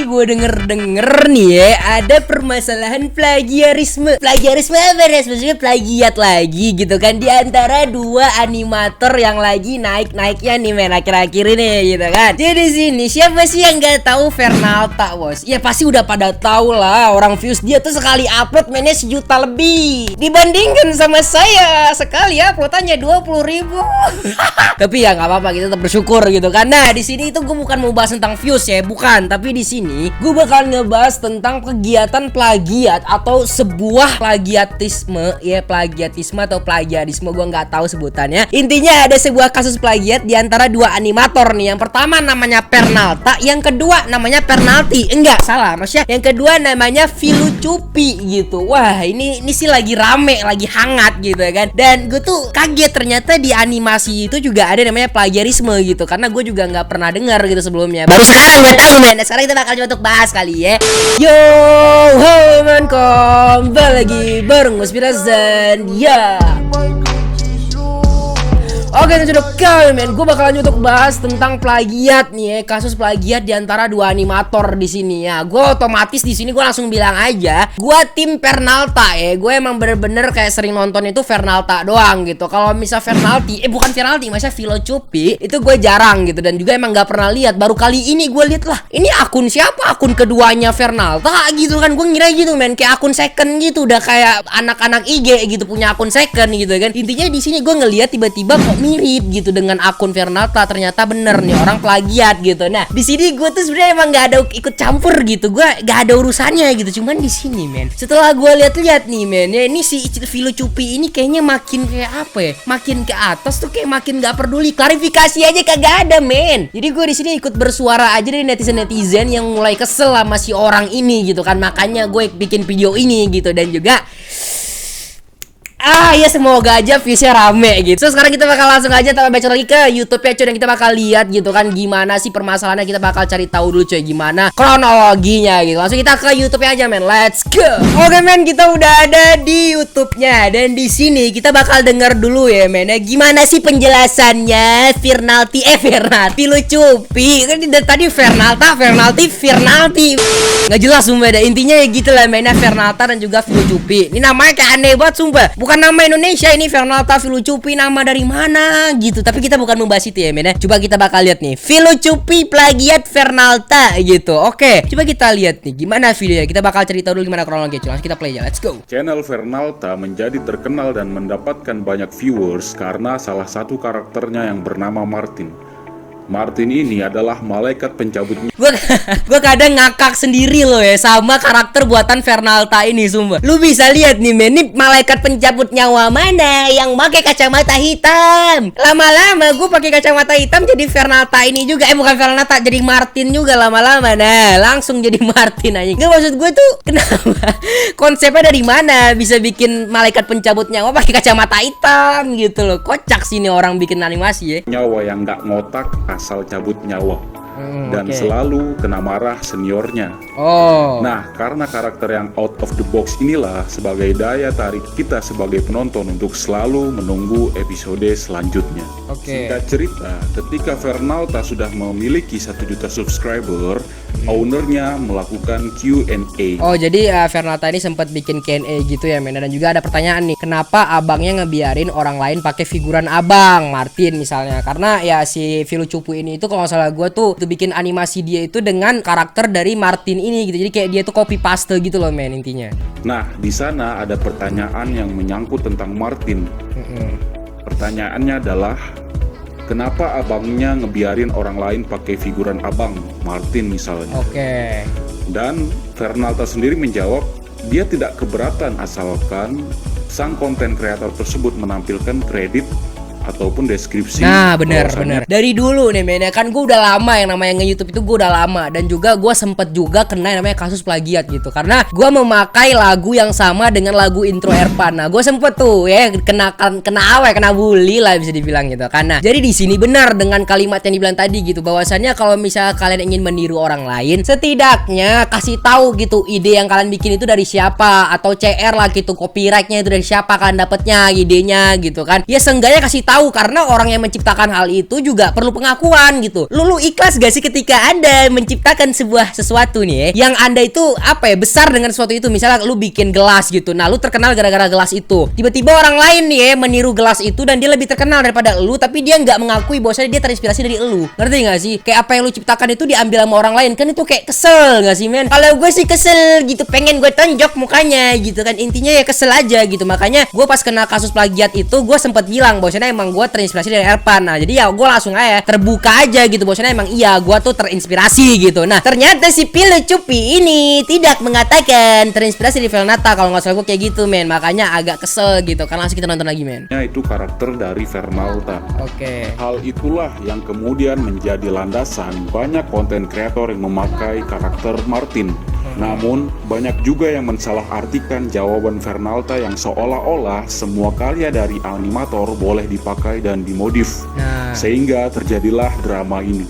Gue denger nih ya, ada permasalahan plagiarisme. Plagiarisme apa ya? Maksudnya plagiat lagi gitu kan, di antara dua animator yang lagi naik-naiknya nih men akhir-akhir ini gitu kan. Jadi sini siapa sih yang nggak tahu Fernalta, bos? Ya pasti udah pada tahu lah, orang views dia tuh sekali upload mainnya 1 juta lebih. Dibandingkan sama saya, sekali uploadannya 20.000. Tapi ya nggak apa-apa, kita tetap bersyukur gitu kan. Nah, di sini itu gue bukan mau bahas tentang views ya, bukan. Tapi di sini gue bakal ngebahas tentang kegiatan plagiat atau sebuah plagiatisme, ya plagiatisme atau plagiarisme, gue nggak tahu sebutannya. Intinya ada sebuah kasus plagiat di antara dua animator nih. Yang pertama namanya Fernalta, yang kedua namanya Fernalti. Enggak salah, maksudnya yang kedua namanya Filucupi gitu. Wah, ini sih lagi rame, lagi hangat gitu kan. Dan gue tuh kaget ternyata di animasi itu juga ada namanya plagiarisme gitu, karena gue juga nggak pernah dengar gitu sebelumnya. Baru sekarang gue tahu men. Nah, sekarang kita bakal coba untuk bahas kali ya. Yo, ho man, kembali lagi bareng Mas Firazan ya. Oke, sudah kali men, gue bakalan untuk bahas tentang plagiat nih ya, kasus plagiat di antara dua animator di sini ya. Gue otomatis di sini gue langsung bilang aja, gue tim Fernalta ya. Gue emang bener-bener kayak sering nonton itu Fernalta doang gitu. Kalau misal Fernalti, bukan Fernalti, maksudnya Filucupi itu gue jarang gitu, dan juga emang nggak pernah lihat. Baru kali ini gue lihat lah, ini akun siapa? Akun keduanya Fernalta gitu kan. Gue ngira gitu men, kayak akun second gitu, udah kayak anak-anak IG gitu punya akun second gitu kan. Intinya di sini gue ngelihat tiba-tiba kok mirip gitu dengan akun Fernalta, ternyata bener nih orang plagiat gitu. Nah, di sini gue tuh sebenarnya emang nggak ada ikut campur gitu, gue nggak ada urusannya gitu. Cuman di sini men, setelah gue lihat-lihat nih men, ya ini si Filucupi ini kayaknya makin kayak apa ya, makin ke atas tuh kayak makin nggak peduli, klarifikasi aja kagak ada men. Jadi gue di sini ikut bersuara aja dari netizen yang mulai kesel sama si orang ini gitu kan. Makanya gue bikin video ini gitu, dan juga ya semoga aja viewsnya rame gitu. So sekarang kita bakal langsung aja baca lagi ke YouTube ya cuy, dan kita bakal lihat gitu kan gimana sih permasalahannya. Kita bakal cari tahu dulu cuy gimana kronologinya gitu. Langsung kita ke YouTube aja men, let's go. Oke men, kita udah ada di YouTube-nya, dan di sini kita bakal denger dulu ya men ya, gimana sih penjelasannya Fernalti Filucupi. Kan tadi Fernalti nggak jelas sumpah dah. Intinya ya gitu lah mainnya Fernalta dan juga Filucupi. Ini namanya kayak aneh banget sumpah. Bukan nama Indonesia ini, Fernalta Filucupi nama dari mana gitu. Tapi kita bukan membahas itu ya men ya. Coba kita bakal lihat nih, Filucupi plagiat Fernalta gitu. Oke, coba kita lihat nih gimana videonya. Kita bakal cerita dulu gimana kronologinya. Langsung kita play aja, let's go. Channel Fernalta menjadi terkenal dan mendapatkan banyak viewers karena salah satu karakternya yang bernama Martin. Martin ini adalah malaikat pencabut. Gue kadang ngakak sendiri loh ya sama karakter buatan Fernalta ini sumpah. Lu bisa lihat nih men, ini malaikat pencabut nyawa mana yang pakai kacamata hitam. Lama-lama gue pakai kacamata hitam jadi Fernalta ini juga. Bukan Fernalta, jadi Martin juga lama-lama. Nah, langsung jadi Martin aja. Gak, maksud gue tuh kenapa? Konsepnya dari mana bisa bikin malaikat pencabut nyawa pakai kacamata hitam gitu loh. Kocak sih nih orang bikin animasi ya. Nyawa yang gak ngotak asal cabut nyawa. Dan selalu kena marah seniornya. Nah, karena karakter yang out of the box inilah sebagai daya tarik kita sebagai penonton untuk selalu menunggu episode selanjutnya. Singkat cerita, ketika Fernalta sudah memiliki 1 juta subscriber, ownernya melakukan Q&A. Jadi Fernalta ini sempat bikin Q&A gitu ya men. Dan juga ada pertanyaan nih, kenapa abangnya ngebiarin orang lain pakai figuran abang Martin misalnya? Karena ya si Filucupi ini itu kalau nggak salah gue tuh bikin animasi dia itu dengan karakter dari Martin ini gitu. Jadi kayak dia tuh copy paste gitu loh men intinya. Nah, di sana ada pertanyaan yang menyangkut tentang Martin. Pertanyaannya adalah, kenapa abangnya ngebiarin orang lain pakai figuran abang Martin misalnya? Dan Fernalta sendiri menjawab, dia tidak keberatan asalkan sang konten kreator tersebut menampilkan kredit ataupun deskripsi. Nah bener. Dari dulu nih men, kan gue udah lama yang namanya nge-YouTube itu gue udah lama. Dan juga gue sempet juga kena yang namanya kasus plagiat gitu, karena gue memakai lagu yang sama dengan lagu intro Erpan. Nah gue sempet tuh ya kena bully lah bisa dibilang gitu. Karena jadi di sini benar dengan kalimat yang dibilang tadi gitu, bahwasannya kalau misalnya kalian ingin meniru orang lain, setidaknya kasih tahu gitu ide yang kalian bikin itu dari siapa, atau CR lah gitu, copyrightnya itu dari siapa kalian dapetnya idenya gitu kan. Ya seenggaknya kasih tahu tahu karena orang yang menciptakan hal itu juga perlu pengakuan gitu. Lu ikhlas gak sih ketika Anda menciptakan sebuah sesuatu nih ya, yang Anda itu apa ya, besar dengan sesuatu itu. Misalnya lu bikin gelas gitu. Nah, lu terkenal gara-gara gelas itu. Tiba-tiba orang lain nih ya meniru gelas itu dan dia lebih terkenal daripada lu, tapi dia nggak mengakui bahwasanya dia terinspirasi dari lu. Ngerti gak sih? Kayak apa yang lu ciptakan itu diambil sama orang lain, kan itu kayak kesel gak sih men? Kalau gue sih kesel gitu, pengen gue tonjok mukanya gitu kan. Intinya ya kesel aja gitu. Makanya gue pas kena kasus plagiat itu gue sempet bilang bahwasanya emang gue terinspirasi dari Erpan. Nah, jadi ya gue langsung aja terbuka aja gitu bahwasanya emang iya gue tuh terinspirasi gitu. Nah, ternyata si Pilu Cupi ini tidak mengatakan terinspirasi dari Vernalta. Kalau nggak salah gue kayak gitu men. Makanya agak kesel gitu. Kan langsung kita nonton lagi men. Itu karakter dari Vernalta. Oke. Hal itulah yang kemudian menjadi landasan banyak konten kreator yang memakai karakter Martin. Namun, banyak juga yang mensalahartikan jawaban Vernalta yang seolah-olah semua karya dari animator boleh dipakai dan dimodif. Sehingga terjadilah drama ini.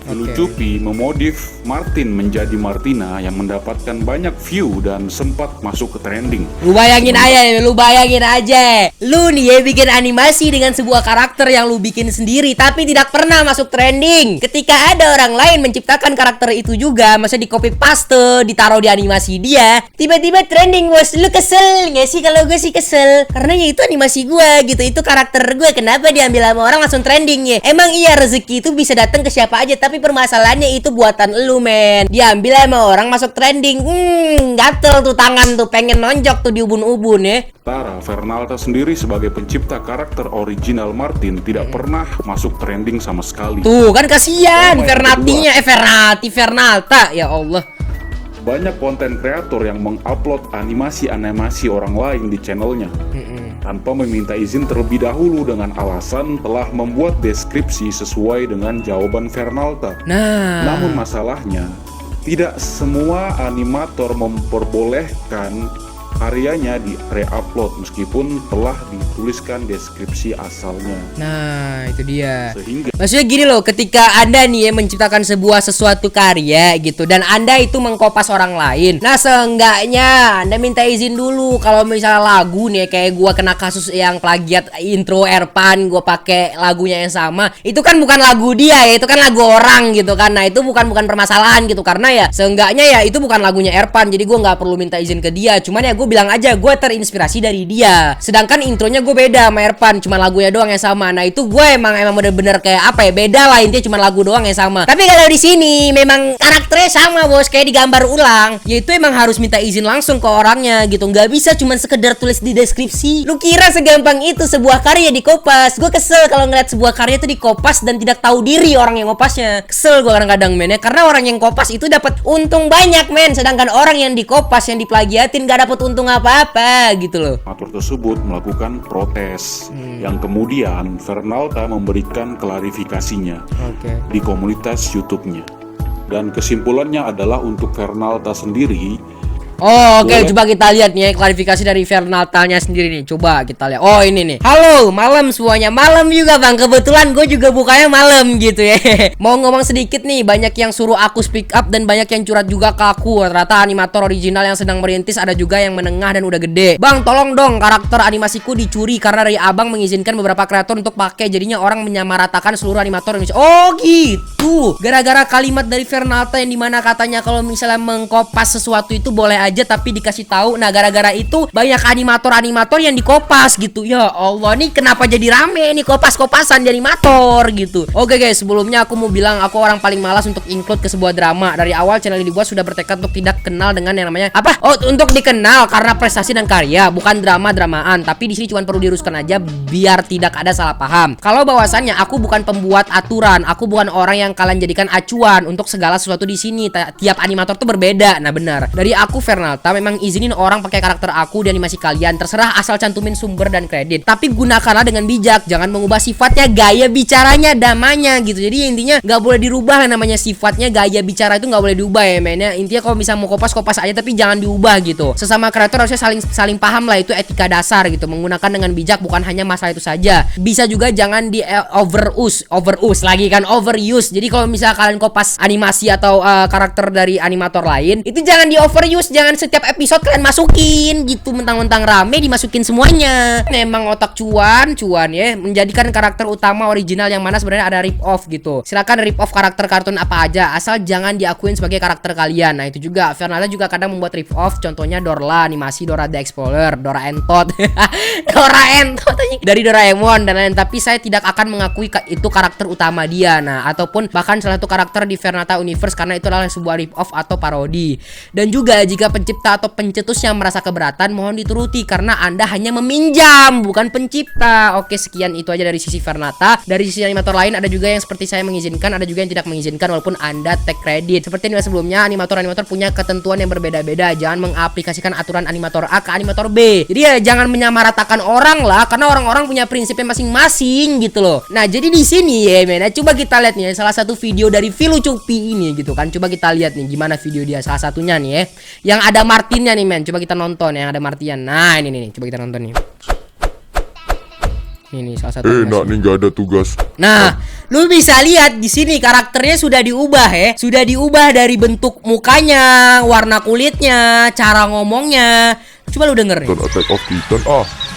Pilu Cupi memodif Martin menjadi Martina yang mendapatkan banyak view dan sempat masuk ke trending. Lu bayangin aja. Lu nih ya bikin animasi dengan sebuah karakter yang lu bikin sendiri tapi tidak pernah masuk trending. Ketika ada orang lain menciptakan karakter itu juga, masa di copy paste, ditaruh di animasi dia, tiba-tiba trending bos. Lu kesel gak sih? Kalau gue sih kesel, karena ya itu animasi gue gitu, itu karakter gue, kenapa diambil sama orang langsung trending ya? Emang iya rezeki itu bisa datang ke siapa aja, tapi permasalahannya itu buatan lu men. Diambil sama orang masuk trending. Gatel tuh tangan tuh, pengen nonjok tuh di ubun-ubun ya. Sementara Vernalta sendiri sebagai pencipta karakter original Martin tidak pernah masuk trending sama sekali. Tuh kan kasihan Vernalta ya Allah. Banyak konten kreator yang mengupload animasi-animasi orang lain di channelnya tanpa meminta izin terlebih dahulu dengan alasan telah membuat deskripsi sesuai dengan jawaban Vernalta. Namun masalahnya, tidak semua animator memperbolehkan karyanya di re-upload meskipun telah dituliskan deskripsi asalnya. Nah, itu dia. Sehingga maksudnya gini loh, ketika Anda nih ya menciptakan sebuah sesuatu karya gitu dan Anda itu mengkopas orang lain. Nah, seenggaknya Anda minta izin dulu. Kalau misalnya lagu nih kayak gua kena kasus yang plagiat intro Erpan, gua pakai lagunya yang sama. Itu kan bukan lagu dia ya, itu kan lagu orang gitu kan. Nah, itu bukan permasalahan gitu karena ya seenggaknya ya itu bukan lagunya Erpan. Jadi gua nggak perlu minta izin ke dia. Cuman ya gue bilang aja gue terinspirasi dari dia. Sedangkan intronya gue beda sama Erpan, cuma lagunya doang yang sama. Nah itu gue emang bener-bener kayak apa ya, beda lah, intinya cuma lagu doang yang sama. Tapi kalau di sini memang karakternya sama bos, kayak digambar ulang. Ya itu emang harus minta izin langsung ke orangnya gitu. Nggak bisa cuma sekedar tulis di deskripsi. Lu kira segampang itu sebuah karya dikopas? Gue kesel kalau ngeliat sebuah karya itu dikopas dan tidak tahu diri orang yang ngopasnya. Kesel gue kadang-kadang men ya, karena orang yang kopas itu dapat untung banyak men, sedangkan orang yang dikopas, yang diplagiatin gak dapat untung apa-apa gitu loh. Animator tersebut melakukan protes yang kemudian Vernalta memberikan klarifikasinya di komunitas YouTube-nya. Dan kesimpulannya adalah untuk Vernalta sendiri. Oh oke, coba kita lihat nih klarifikasi dari Vernaltanya sendiri nih. Coba kita lihat. Oh ini nih. Halo, malam semuanya. Malam juga bang. Kebetulan gue juga bukanya malam gitu ya. Mau ngomong sedikit nih. Banyak yang suruh aku speak up dan banyak yang curhat juga ke aku. Ternyata animator original yang sedang merintis, ada juga yang menengah dan udah gede. Bang tolong dong, karakter animasiku dicuri karena dari abang mengizinkan beberapa kreator untuk pakai. Jadinya orang menyamaratakan seluruh animator Indonesia. Oh gitu. Gara-gara kalimat dari Vernalta yang dimana katanya kalau misalnya mengkopas sesuatu itu boleh aja tapi dikasih tahu. Nah gara-gara itu banyak animator yang dikopas gitu. Ya Allah, nih kenapa jadi rame nih kopas-kopasan di animator gitu. Oke guys, sebelumnya aku mau bilang aku orang paling malas untuk include ke sebuah drama. Dari awal channel ini dibuat sudah bertekad untuk tidak kenal dengan yang namanya apa? Oh, untuk dikenal karena prestasi dan karya, bukan drama-dramaan. Tapi di sini cuma perlu diruskan aja biar tidak ada salah paham. Kalau bahwasannya aku bukan pembuat aturan, aku bukan orang yang kalian jadikan acuan untuk segala sesuatu di sini. Tiap animator tuh berbeda. Nah benar. Dari aku Vernalta memang izinin orang pakai karakter aku di animasi kalian, terserah asal cantumin sumber dan kredit. Tapi gunakanlah dengan bijak, jangan mengubah sifatnya, gaya bicaranya, damanya gitu. Jadi intinya nggak boleh dirubah namanya sifatnya, gaya bicara itu nggak boleh diubah ya mainnya. Intinya kalau bisa mau kopas aja tapi jangan diubah gitu. Sesama kreator harusnya saling paham lah, itu etika dasar gitu. Menggunakan dengan bijak, bukan hanya masalah itu saja. Bisa juga jangan di overuse lagi kan, overuse. Jadi kalau misalnya kalian kopas animasi atau karakter dari animator lain, itu jangan di overuse, jangan jangan setiap episode kalian masukin gitu, mentang-mentang rame dimasukin semuanya. Memang otak cuan ya, menjadikan karakter utama original yang mana sebenarnya ada rip off gitu. Silakan rip off karakter kartun apa aja, asal jangan diakuin sebagai karakter kalian. Nah itu juga Fernanda juga kadang membuat rip off, contohnya Dorla, animasi Dora the Explorer, Dora Entot Dora Entot dari Doraemon dan lain. Tapi saya tidak akan mengakui itu karakter utama dia. Nah ataupun bahkan salah satu karakter di Fernanda Universe, karena itu adalah sebuah rip off atau parodi. Dan juga jika pencipta atau pencetus yang merasa keberatan, mohon dituruti karena Anda hanya meminjam, bukan pencipta. Oke, sekian itu aja dari sisi Fernanda. Dari sisi animator lain ada juga yang seperti saya mengizinkan, ada juga yang tidak mengizinkan walaupun Anda take credit. Seperti yang sebelumnya, animator-animator punya ketentuan yang berbeda-beda. Jangan mengaplikasikan aturan animator A ke animator B. Jadi ya jangan menyamaratakan orang lah, karena orang-orang punya prinsipnya masing-masing gitu loh. Nah, jadi di sini ya, men, coba kita lihat nih salah satu video dari Philo Cupi ini gitu kan. Coba kita lihat nih gimana video dia, salah satunya nih ya. Yang ada Martinnya nih, men. Coba kita nonton yang ada Martian. Nah, ini nih, coba kita nonton nih. Ini salah satu. Enak nih, nggak ada tugas. Nah, lu bisa lihat di sini karakternya sudah diubah ya. Sudah diubah dari bentuk mukanya, warna kulitnya, cara ngomongnya. Coba lu denger nih. Dan Attack of Titan.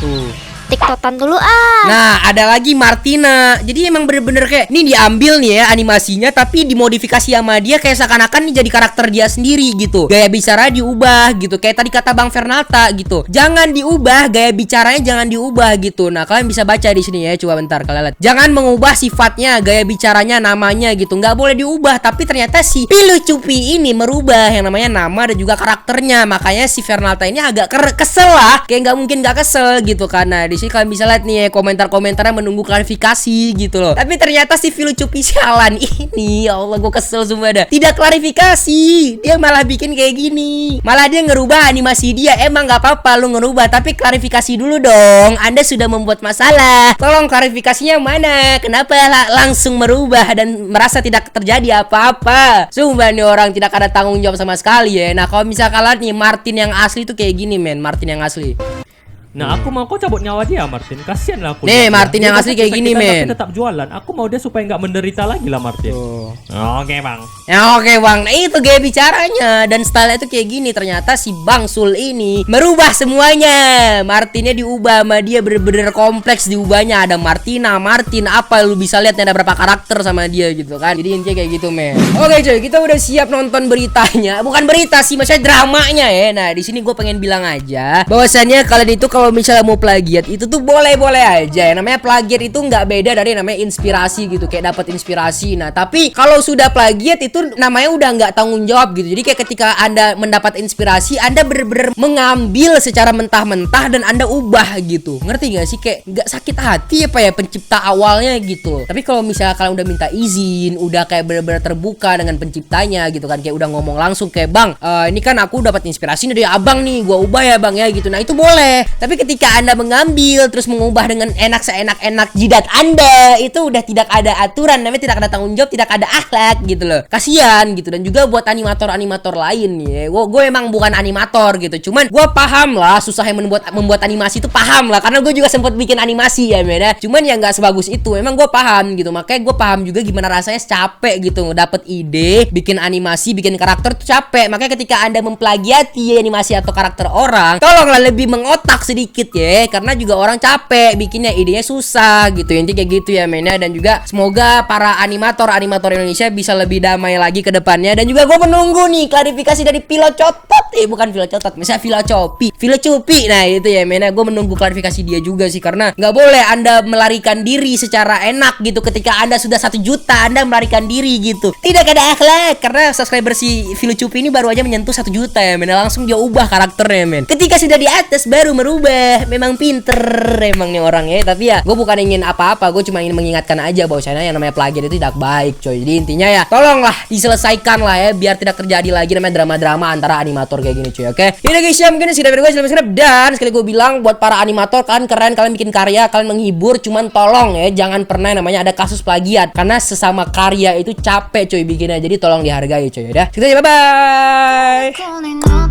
Tuh. TikTokan dulu ah. Nah, ada lagi Martina. Jadi emang bener-bener kayak ini diambil nih ya animasinya, tapi dimodifikasi sama dia kayak seakan-akan nih jadi karakter dia sendiri gitu. Gaya bicara diubah gitu. Kayak tadi kata Bang Fernata gitu. Jangan diubah, gaya bicaranya jangan diubah gitu. Nah, kalian bisa baca di sini ya. Coba bentar kalian lihat. Jangan mengubah sifatnya, gaya bicaranya, namanya gitu. Nggak boleh diubah. Tapi ternyata si Philo Cupi ini merubah yang namanya nama dan juga karakternya. Makanya si Fernata ini agak kesel lah. Kayak nggak mungkin nggak kesel gitu karena di sini kalian bisa lihat nih komentar-komentarnya menunggu klarifikasi gitu loh. Tapi ternyata si Philo Cupi sialan ini, ya Allah gue kesel semua dah. Tidak klarifikasi, dia malah bikin kayak gini. Malah dia ngerubah animasi dia. Emang nggak apa-apa lu ngerubah, tapi klarifikasi dulu dong. Anda sudah membuat masalah. Tolong klarifikasinya mana? Kenapa langsung merubah dan merasa tidak terjadi apa-apa? Sumpah nih orang tidak ada tanggung jawab sama sekali ya. Nah kalau misalkan kalian nih Martin yang asli tuh kayak gini, men. Martin yang asli. Nah, aku mau kau cabut nyawa dia, Martin. Kasian lah aku. Nih, Martin yang asli kayak gini, men. Tapi tetap jualan. Aku mau dia supaya nggak menderita lagi lah, Martin. Oke, Bang. Ya, oke, Bang. Nah, itu gaya bicaranya dan style itu kayak gini. Ternyata si Bang Sul ini merubah semuanya. Martinnya diubah sama dia, bener-bener kompleks diubahnya. Ada Martina, Martin, apa lu bisa lihat ada berapa karakter sama dia gitu kan. Jadi intinya kayak gitu, men. Oke, coy, kita udah siap nonton beritanya. Bukan berita sih, maksudnya dramanya ya. Nah, di sini gue pengen bilang aja bahwasannya kalian itu kalau misalnya mau plagiat itu tuh boleh-boleh aja ya. Namanya plagiat itu nggak beda dari namanya inspirasi gitu, kayak dapat inspirasi. Nah tapi kalau sudah plagiat itu namanya udah nggak tanggung jawab gitu. Jadi kayak ketika Anda mendapat inspirasi, Anda bener-bener mengambil secara mentah-mentah dan Anda ubah gitu. Ngerti gak sih? Kayak nggak sakit hati apa ya pencipta awalnya gitu. Tapi kalau misalnya kalian udah minta izin, udah kayak bener-bener terbuka dengan penciptanya gitu kan, kayak udah ngomong langsung kayak Bang, ini kan aku dapat inspirasi dari abang nih, gua ubah ya Bang ya gitu. Nah itu boleh. Tapi ketika Anda mengambil terus mengubah dengan enak seenak-enak jidat Anda, itu udah tidak ada aturan, namanya tidak ada tanggung jawab, tidak ada akhlak gitu loh. Kasihan gitu. Dan juga buat animator-animator lain ya. Gue emang bukan animator gitu. Cuman gue paham lah susahnya membuat animasi itu, paham lah karena gue juga sempat bikin animasi ya, men. Cuman ya nggak sebagus itu. Emang gue paham gitu. Makanya gue paham juga gimana rasanya capek gitu dapet ide, bikin animasi, bikin karakter tuh capek. Makanya ketika Anda memplagiati animasi atau karakter orang, tolonglah lebih mengotak sedikit ya, karena juga orang capek bikinnya, idenya susah gitu. Intinya kayak gitu ya, men. Dan juga semoga para animator Indonesia bisa lebih damai lagi ke depannya. Dan juga gue menunggu nih klarifikasi dari Philo Cotot, bukan Philo Cotot, misalnya Philo Cupi. Nah itu ya, men. Gue menunggu klarifikasi dia juga sih, karena nggak boleh Anda melarikan diri secara enak gitu. Ketika Anda sudah 1 juta Anda melarikan diri gitu, tidak ada akhlak. Karena subscriber si Philo Cupi ini baru aja menyentuh 1 juta ya, men. Langsung dia ubah karakternya, men. Ketika sudah di atas baru merubah. Memang pinter emang nih orang ya. Tapi ya gue bukan ingin apa-apa, gue cuma ingin mengingatkan aja bahwasanya yang namanya plagiat itu tidak baik, coy. Jadi intinya ya tolonglah diselesaikan lah ya, biar tidak terjadi lagi namanya drama-drama antara animator kayak gini, coy. Oke, ini guys ya, mungkin sudah video gue subscribe. Dan sekali gue bilang buat para animator, kalian keren, kalian bikin karya, kalian menghibur. Cuman tolong ya jangan pernah namanya ada kasus plagiat, karena sesama karya itu capek, coy, bikinnya. Jadi tolong dihargai, coy. Udah, kita aja, bye bye.